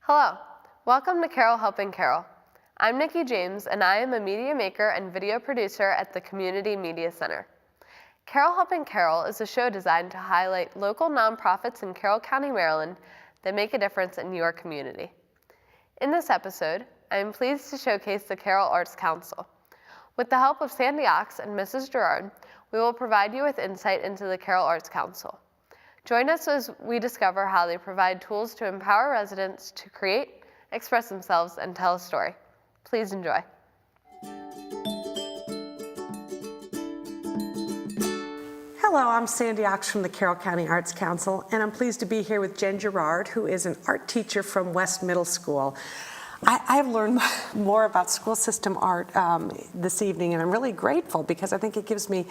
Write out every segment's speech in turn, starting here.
Hello, welcome to Carroll Helping Carroll. I'm Nikki James, and I am a media maker and video producer at the Community Media Center. Carroll Helping Carroll is a show designed to highlight local nonprofits in Carroll County, Maryland that make a difference in your community. In this episode, I am pleased to showcase the Carroll Arts Council. With the help of Sandy Ox and Mrs. Girard, we will provide you with insight into the Carroll Arts Council. Join us as we discover how they provide tools to empower residents to create, express themselves, and tell a story. Please enjoy. Hello, I'm Sandy Ox from the Carroll County Arts Council, and I'm pleased to be here with Jen Girard, who is an art teacher from West Middle School. I've learned more about school system art this evening, and I'm really grateful because I think it gives me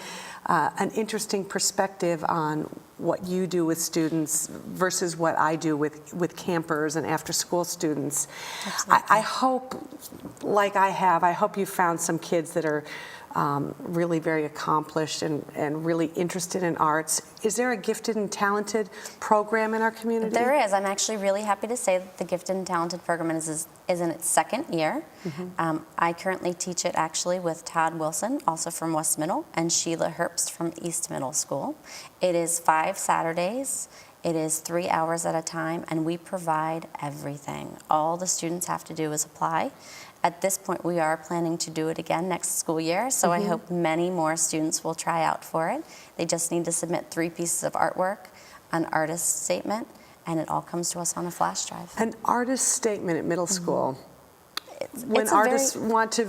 an interesting perspective on what you do with students versus what I do with campers and after-school students. I hope, like I hope you found some kids that are really very accomplished and really interested in arts. Is there a gifted and talented program in our community? There is. I'm actually really happy to say that the Gifted and Talented program is in its second year. Mm-hmm. I currently teach it actually with Todd Wilson, also from West Middle, and Sheila Herbst from East Middle School. It is 5 Saturdays. It is 3 hours at a time, and we provide everything. All the students have to do is apply. At this point, we are planning to do it again next school year, so I hope many more students will try out for it. They just need to submit 3 pieces of artwork, an artist statement, and it all comes to us on a flash drive. An artist statement at middle school. When artists want to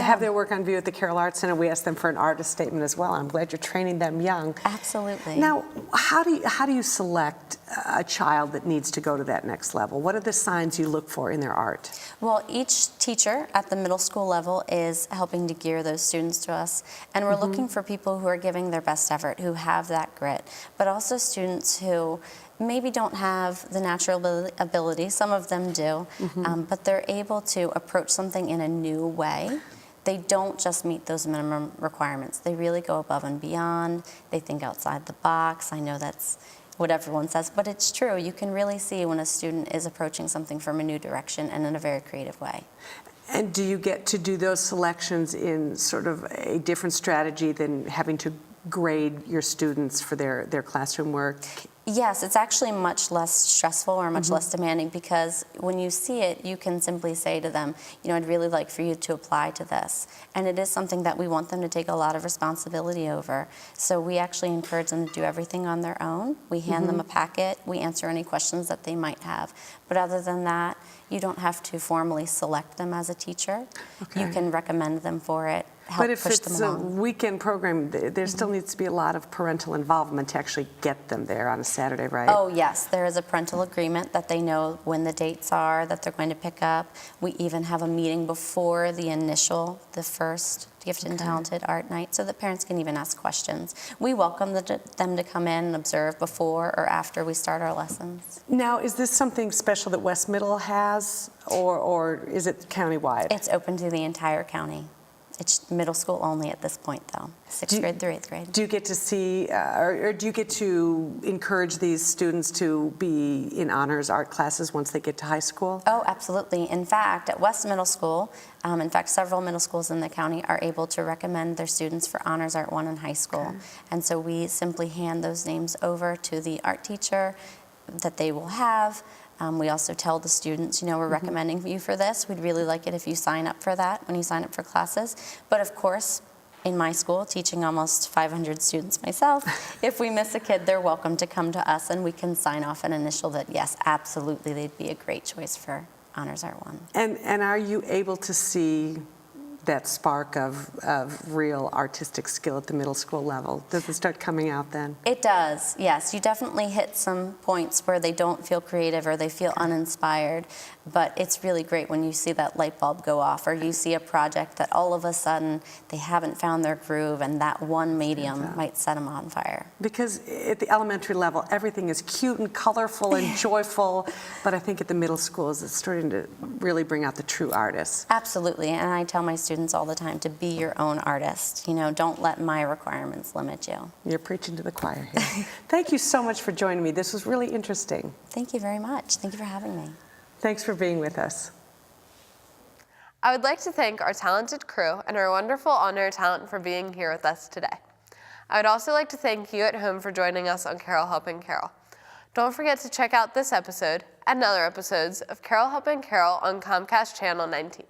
have their work on view at the Carroll Arts Center, we ask them for an artist statement as well. I'm glad you're training them young. Absolutely. Now, how do you select a child that needs to go to that next level? What are the signs you look for in their art? Well, each teacher at the middle school level is helping to gear those students to us, and we're looking for people who are giving their best effort, who have that grit, but also students who maybe don't have the natural ability, some of them do, but they're able to approach something in a new way. They don't just meet those minimum requirements. They really go above and beyond. They think outside the box. I know that's what everyone says, but it's true. You can really see when a student is approaching something from a new direction and in a very creative way. And do you get to do those selections in sort of a different strategy than having to grade your students for their classroom work? Yes, it's actually much less stressful or much less demanding, because when you see it, you can simply say to them, you know, I'd really like for you to apply to this. And it is something that we want them to take a lot of responsibility over. So we actually encourage them to do everything on their own. We hand them a packet. We answer any questions that they might have. But other than that, you don't have to formally select them as a teacher. Okay. You can recommend them for it. But if it's a weekend program, there still needs to be a lot of parental involvement to actually get them there on a Saturday, right? Oh, yes. There is a parental agreement that they know when the dates are that they're going to pick up. We even have a meeting before the first Gifted and Talented Art Night, so that parents can even ask questions. We welcome them to come in and observe before or after we start our lessons. Now, is this something special that West Middle has, or is it countywide? It's open to the entire county. It's middle school only at this point, though, 6th grade through 8th grade. Do you get to see, or do you get to encourage these students to be in honors art classes once they get to high school? Oh, absolutely. In fact, at West Middle School, several middle schools in the county are able to recommend their students for Honors Art 1 in high school. Okay. And so we simply hand those names over to the art teacher that they will have. We also tell the students, you know, we're recommending you for this. We'd really like it if you sign up for that when you sign up for classes. But of course, in my school, teaching almost 500 students myself, if we miss a kid, they're welcome to come to us and we can sign off an initial that, yes, absolutely, they'd be a great choice for Honors Art 1. And are you able to see that spark of real artistic skill at the middle school level? Does it start coming out then? It does, yes. You definitely hit some points where they don't feel creative or they feel uninspired, but it's really great when you see that light bulb go off, or you see a project that all of a sudden they haven't found their groove, and that one medium might set them on fire. Because at the elementary level, everything is cute and colorful and joyful, but I think at the middle schools, it's starting to really bring out the true artists. Absolutely, and I tell my students all the time to be your own artist. You know, don't let my requirements limit you. You're preaching to the choir here. Thank you so much for joining me. This was really interesting. Thank you very much. Thank you for having me. Thanks for being with us. I would like to thank our talented crew and our wonderful on-air talent for being here with us today. I would also like to thank you at home for joining us on Carroll Helping Carroll. Don't forget to check out this episode and other episodes of Carroll Helping Carroll on Comcast Channel 19.